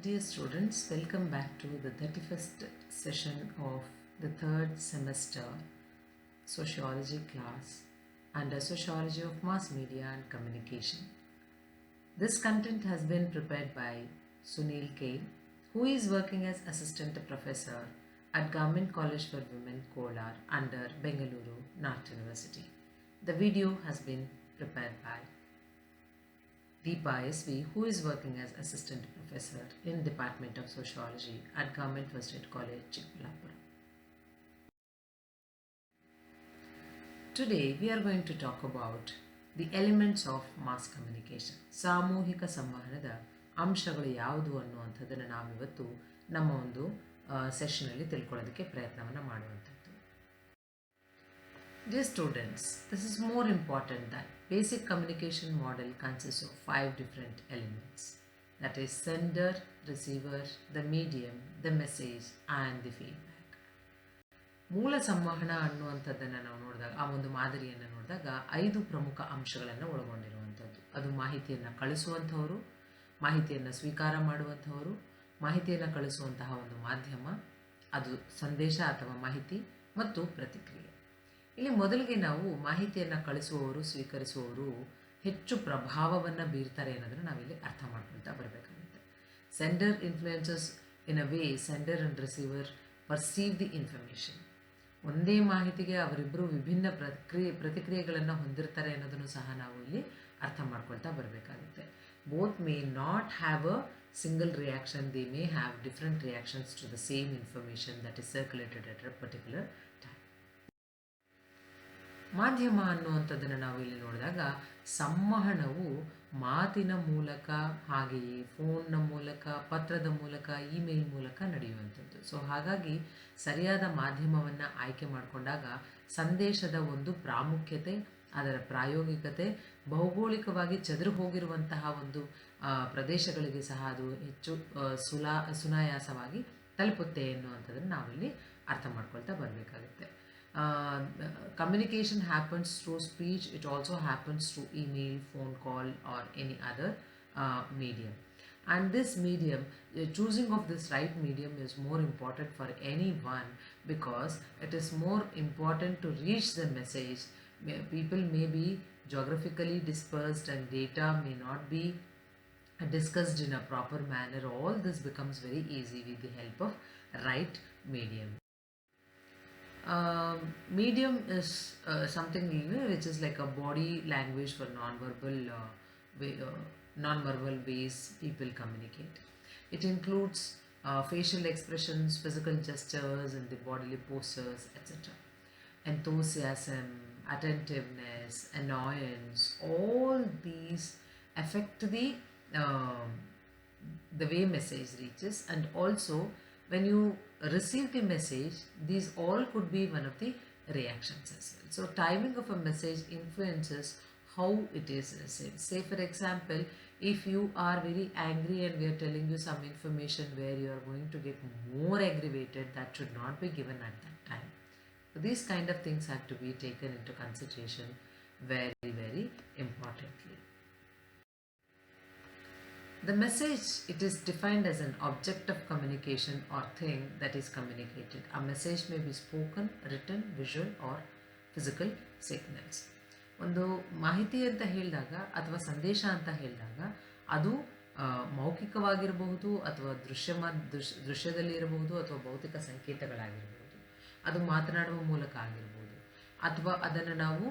Dear students, welcome back to the 31st session of the third semester sociology class under Sociology of Mass Media and Communication. This content has been prepared by Sunil K, who is working as assistant professor at Government College for Women, Kolar under Bengaluru, North University. The video has been prepared by Deepa SV, who is working as assistant professor in Department of Sociology at Government First Aid College, Chikballapura. Today we are going to talk about the elements of mass communication. ಸಾಮೂಹಿಕ ಸಂವಹನದ ಅಂಶಗಳು ಯಾವುದು ಅನ್ನುವಂಥದ್ದನ್ನು ನಾವಿವತ್ತು ನಮ್ಮ ಒಂದು ಸೆಷನಲ್ಲಿ ತಿಳ್ಕೊಳ್ಳೋದಕ್ಕೆ ಪ್ರಯತ್ನವನ್ನು ಮಾಡುವಂಥದ್ದು. Dear students, this is more important that basic communication model consists of 5 different elements. That is sender, receiver, the medium, the message and the feedback. ಮೂಲ ಸಂವಹನ ಅನ್ನುವಂಥದ್ದನ್ನು ನಾವು ನೋಡಿದಾಗ ಆ ಒಂದು ಮಾದರಿಯನ್ನು ನೋಡಿದಾಗ 5 ಪ್ರಮುಖ ಅಂಶಗಳನ್ನು ಒಳಗೊಂಡಿರುವಂಥದ್ದು. ಅದು ಮಾಹಿತಿಯನ್ನು ಕಳಿಸುವಂಥವರು, ಮಾಹಿತಿಯನ್ನು ಸ್ವೀಕಾರ ಮಾಡುವಂಥವರು, ಮಾಹಿತಿಯನ್ನು ಕಳಿಸುವಂತಹ ಒಂದು ಮಾಧ್ಯಮ, ಅದು ಸಂದೇಶ ಅಥವಾ ಮಾಹಿತಿ ಮತ್ತು ಪ್ರತಿಕ್ರಿಯೆ. ಇಲ್ಲಿ ಮೊದಲಿಗೆ ನಾವು ಮಾಹಿತಿಯನ್ನು ಕಳಿಸುವವರು ಸ್ವೀಕರಿಸುವವರು ಹೆಚ್ಚು ಪ್ರಭಾವವನ್ನು ಬೀರ್ತಾರೆ ಅನ್ನೋದನ್ನು ನಾವಿಲ್ಲಿ ಅರ್ಥ ಮಾಡ್ಕೊಳ್ತಾ ಬರಬೇಕಾಗುತ್ತೆ. Sender influences in a way sender and receiver perceive the information. ಒಂದೇ ಮಾಹಿತಿಗೆ ಅವರಿಬ್ಬರು ವಿಭಿನ್ನ ಪ್ರತಿಕ್ರಿಯೆಗಳನ್ನು ಹೊಂದಿರ್ತಾರೆ ಅನ್ನೋದನ್ನು ಸಹ ನಾವು ಇಲ್ಲಿ ಅರ್ಥ ಮಾಡ್ಕೊಳ್ತಾ ಬರಬೇಕಾಗುತ್ತೆ. Both may not have a single reaction, they may have different reactions to the same information that is circulated at a particular time. ಮಾಧ್ಯಮ ಅನ್ನುವಂಥದ್ದನ್ನು ನಾವು ಇಲ್ಲಿ ನೋಡಿದಾಗ ಸಂವಹನವು ಮಾತಿನ ಮೂಲಕ, ಹಾಗೆಯೇ ಫೋನ್ನ ಮೂಲಕ, ಪತ್ರದ ಮೂಲಕ, ಇಮೇಲ್ ಮೂಲಕ ನಡೆಯುವಂಥದ್ದು. ಸೊ ಹಾಗಾಗಿ ಸರಿಯಾದ ಮಾಧ್ಯಮವನ್ನು ಆಯ್ಕೆ ಮಾಡಿಕೊಂಡಾಗ ಸಂದೇಶದ ಒಂದು ಪ್ರಾಮುಖ್ಯತೆ, ಅದರ ಪ್ರಾಯೋಗಿಕತೆ, ಭೌಗೋಳಿಕವಾಗಿ ಚದುರು ಹೋಗಿರುವಂತಹ ಒಂದು ಪ್ರದೇಶಗಳಿಗೆ ಸಹ ಅದು ಹೆಚ್ಚು ಸುನಾಯಾಸವಾಗಿ ತಲುಪುತ್ತೆ ಎನ್ನುವಂಥದ್ದನ್ನು ನಾವಿಲ್ಲಿ ಅರ್ಥ ಮಾಡ್ಕೊಳ್ತಾ ಬರಬೇಕಾಗುತ್ತೆ. Communication happens through speech, it also happens through email, phone call or any other medium. And this medium, choosing of this right medium is more important for anyone because it is more important to reach the message. People may be geographically dispersed and data may not be discussed in a proper manner. All this becomes very easy with the help of right medium. Medium is something which is like a body language for non-verbal ways people communicate. It includes facial expressions, physical gestures and the bodily postures, etc. Enthusiasm, attentiveness, annoyance, all these affect the way message reaches, and also when you receive the message, these all could be one of the reactions as well. So timing of a message influences how it is received. Say for example, if you are very angry and we are telling you some information where you are going to get more aggravated, that should not be given at that time. So these kind of things have to be taken into consideration very, very importantly. The message, it is defined as an object of communication or thing that is communicated. A message may be spoken, written, visual or physical signals. ಒಂದು ಮಾಹಿತಿ ಅಂತ ಹೇಳಿದಾಗ ಅಥವಾ ಸಂದೇಶ ಅಂತ ಹೇಳಿದಾಗ ಅದು ಮೌಖಿಕವಾಗಿರಬಹುದು ಅಥವಾ ದೃಶ್ಯದಲ್ಲಿ ಇರಬಹುದು ಅಥವಾ ಭೌತಿಕ ಸಂಕೇತಗಳಾಗಿರಬಹುದು, ಅದು ಮಾತನಾಡುವ ಮೂಲಕ ಆಗಿರ್ಬೋದು ಅಥವಾ ಅದನ್ನು ನಾವು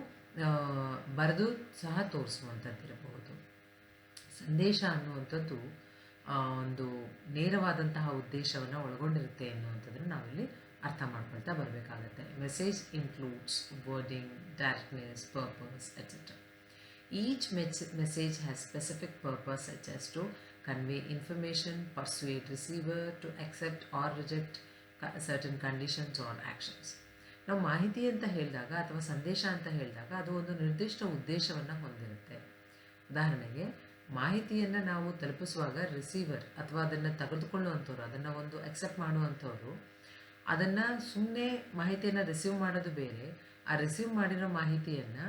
ಬರೆದು ಸಹ ತೋರಿಸುವಂಥದ್ದಿರಬಹುದು. ಸಂದೇಶ ಅನ್ನುವಂಥದ್ದು ಒಂದು ನೇರವಾದಂತಹ ಉದ್ದೇಶವನ್ನು ಒಳಗೊಂಡಿರುತ್ತೆ ಎನ್ನುವಂಥದ್ದನ್ನು ನಾವಿಲ್ಲಿ ಅರ್ಥ ಮಾಡ್ಕೊಳ್ತಾ ಬರಬೇಕಾಗತ್ತೆ. Message includes wording, directness, purpose, etcetera. Each message has specific purpose such as to convey information, persuade receiver to accept or reject certain conditions or actions. ನಾವು ಮಾಹಿತಿ ಅಂತ ಹೇಳಿದಾಗ ಅಥವಾ ಸಂದೇಶ ಅಂತ ಹೇಳಿದಾಗ ಅದು ಒಂದು ನಿರ್ದಿಷ್ಟ ಉದ್ದೇಶವನ್ನು ಹೊಂದಿರುತ್ತೆ. ಉದಾಹರಣೆಗೆ ಮಾಹಿತಿಯನ್ನು ನಾವು ತಲುಪಿಸುವಾಗ ರಿಸೀವರ್ ಅಥವಾ ಅದನ್ನು ತೆಗೆದುಕೊಳ್ಳುವಂಥವ್ರು, ಅದನ್ನು ಒಂದು ಅಕ್ಸೆಪ್ಟ್ ಮಾಡುವಂಥವ್ರು ಅದನ್ನು ಸುಮ್ಮನೆ ಮಾಹಿತಿಯನ್ನು ರಿಸೀವ್ ಮಾಡೋದು ಬೇರೆ, ಆ ರಿಸೀವ್ ಮಾಡಿರೋ ಮಾಹಿತಿಯನ್ನು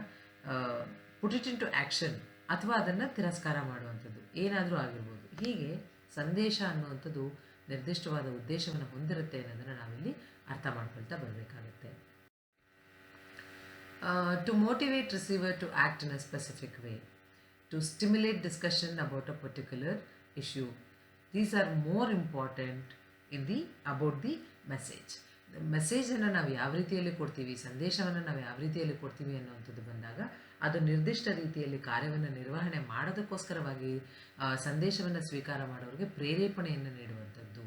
put it into action ಅಥವಾ ಅದನ್ನು ತಿರಸ್ಕಾರ ಮಾಡುವಂಥದ್ದು ಏನಾದರೂ ಆಗಿರ್ಬೋದು. ಹೀಗೆ ಸಂದೇಶ ಅನ್ನುವಂಥದ್ದು ನಿರ್ದಿಷ್ಟವಾದ ಉದ್ದೇಶವನ್ನು ಹೊಂದಿರುತ್ತೆ ಅನ್ನೋದನ್ನು ನಾವಿಲ್ಲಿ ಅರ್ಥ ಮಾಡ್ಕೊಳ್ತಾ ಬರಬೇಕಾಗುತ್ತೆ. To motivate receiver to act in a specific way, to stimulate discussion about a particular issue. These are more important about the message. ಮೆಸೇಜನ್ನು ನಾವು ಯಾವ ರೀತಿಯಲ್ಲಿ ಕೊಡ್ತೀವಿ, ಸಂದೇಶವನ್ನು ನಾವು ಯಾವ ರೀತಿಯಲ್ಲಿ ಕೊಡ್ತೀವಿ ಅನ್ನುವಂಥದ್ದು ಬಂದಾಗ ಅದು ನಿರ್ದಿಷ್ಟ ರೀತಿಯಲ್ಲಿ ಕಾರ್ಯವನ್ನು ನಿರ್ವಹಣೆ ಮಾಡೋದಕ್ಕೋಸ್ಕರವಾಗಿ ಸಂದೇಶವನ್ನು ಸ್ವೀಕಾರ ಮಾಡೋರಿಗೆ ಪ್ರೇರೇಪಣೆಯನ್ನು ನೀಡುವಂಥದ್ದು,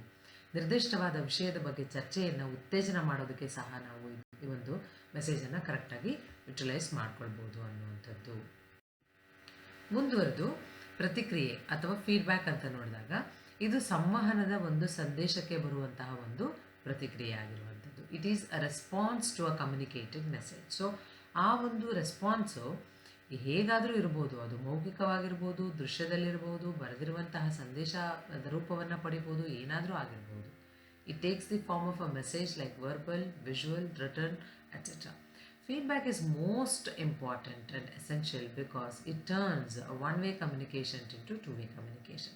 ನಿರ್ದಿಷ್ಟವಾದ ವಿಷಯದ ಬಗ್ಗೆ ಚರ್ಚೆಯನ್ನು ಉತ್ತೇಜನ ಮಾಡೋದಕ್ಕೆ ಸಹ ನಾವು ಈ ಒಂದು ಮೆಸೇಜನ್ನು ಕರೆಕ್ಟಾಗಿ ಯುಟಿಲೈಸ್ ಮಾಡ್ಕೊಳ್ಬೋದು ಅನ್ನುವಂಥದ್ದು. ಮುಂದುವರೆದು ಪ್ರತಿಕ್ರಿಯೆ ಅಥವಾ ಫೀಡ್ಬ್ಯಾಕ್ ಅಂತ ನೋಡಿದಾಗ ಇದು ಸಂವಹನದ ಒಂದು ಸಂದೇಶಕ್ಕೆ ಬರುವಂತಹ ಒಂದು ಪ್ರತಿಕ್ರಿಯೆ ಆಗಿರುವಂಥದ್ದು. It is a response to a communicated message. So ಆ ಒಂದು ರೆಸ್ಪಾನ್ಸು ಹೇಗಾದರೂ ಇರ್ಬೋದು, ಅದು ಮೌಖಿಕವಾಗಿರ್ಬೋದು, ದೃಶ್ಯದಲ್ಲಿರ್ಬೋದು, ಬರೆದಿರುವಂತಹ ಸಂದೇಶದ ರೂಪವನ್ನು ಪಡಿಬೋದು, ಏನಾದರೂ ಆಗಿರ್ಬೋದು. It takes the form of a message like verbal, visual, written, etcetera. Feedback is most important and essential because it turns a one-way communication into two-way communication.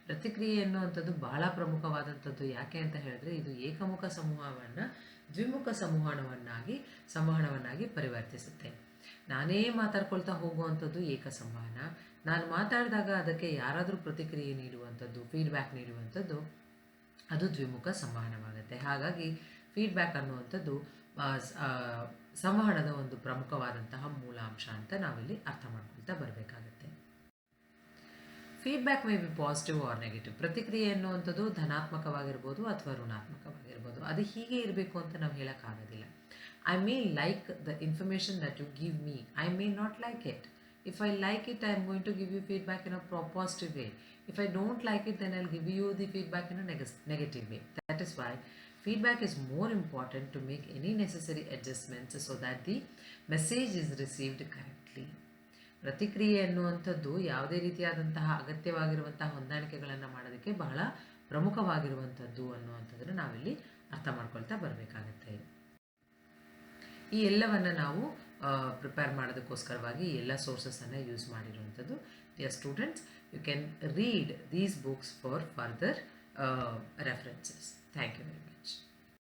ಪ್ರತಿಕ್ರಿಯೆ ಎನ್ನುವಂಥದ್ದು ಬಹಳ ಪ್ರಮುಖವಾದಂಥದ್ದು. ಯಾಕೆ ಅಂತ ಹೇಳಿದ್ರೆ ಇದು ಏಕಮುಖ ಸಮೂಹವನ್ನು ದ್ವಿಮುಖ ಸಂವಹನವನ್ನಾಗಿ ಪರಿವರ್ತಿಸುತ್ತೆ. ನಾನೇ ಮಾತಾಡ್ಕೊಳ್ತಾ ಹೋಗುವಂಥದ್ದು ಏಕ ಸಂವಹನ, ನಾನು ಮಾತಾಡಿದಾಗ ಅದಕ್ಕೆ ಯಾರಾದರೂ ಪ್ರತಿಕ್ರಿಯೆ ನೀಡುವಂಥದ್ದು, ಫೀಡ್ಬ್ಯಾಕ್ ನೀಡುವಂಥದ್ದು, ಅದು ದ್ವಿಮುಖ ಸಂವಹನವಾಗುತ್ತೆ. ಹಾಗಾಗಿ ಫೀಡ್ಬ್ಯಾಕ್ ಅನ್ನುವಂಥದ್ದು ಸಂವಹನದ ಒಂದು ಪ್ರಮುಖವಾದಂತಹ ಮೂಲಾಂಶ ಅಂತ ನಾವಿಲ್ಲಿ ಅರ್ಥ ಮಾಡ್ಕೊಳ್ತಾ ಬರಬೇಕಾಗತ್ತೆ. Feedback may be positive or negative. ಪ್ರತಿಕ್ರಿಯೆ ಎನ್ನುವಂಥದ್ದು ಧನಾತ್ಮಕವಾಗಿರ್ಬೋದು ಅಥವಾ ಋಣಾತ್ಮಕವಾಗಿರ್ಬೋದು. ಅದು ಹೀಗೆ ಇರಬೇಕು ಅಂತ ನಾವು ಹೇಳೋಕ್ಕಾಗೋದಿಲ್ಲ. I may like the information that you give me, I may not like it. If I like it, I am going to give you feedback in a positive way. If I don't like it, then I'll give you the feedback in a negative way. That is why feedback is more important to make any necessary adjustments so that the message is received correctly. ಪ್ರತಿಕ್ರಿಯೆ ಎನ್ನುವಂಥದ್ದು ಯಾವುದೇ ರೀತಿಯಾದಂತಹ ಅಗತ್ಯವಾಗಿರುವಂತಹ ಹೊಂದಾಣಿಕೆಗಳನ್ನು ಮಾಡೋದಕ್ಕೆ ಬಹಳ ಪ್ರಮುಖವಾಗಿರುವಂಥದ್ದು ಅನ್ನುವಂಥದ್ದನ್ನು ನಾವಿಲ್ಲಿ ಅರ್ಥ ಮಾಡ್ಕೊಳ್ತಾ ಬರಬೇಕಾಗತ್ತೆ. ಈ ಎಲ್ಲವನ್ನು ನಾವು ಪ್ರಿಪೇರ್ ಮಾಡೋದಕ್ಕೋಸ್ಕರವಾಗಿ ಎಲ್ಲ ಸೋರ್ಸಸನ್ನು ಯೂಸ್ ಮಾಡಿರುವಂಥದ್ದು. Dear students, you can read these books for further references. Thank you very much.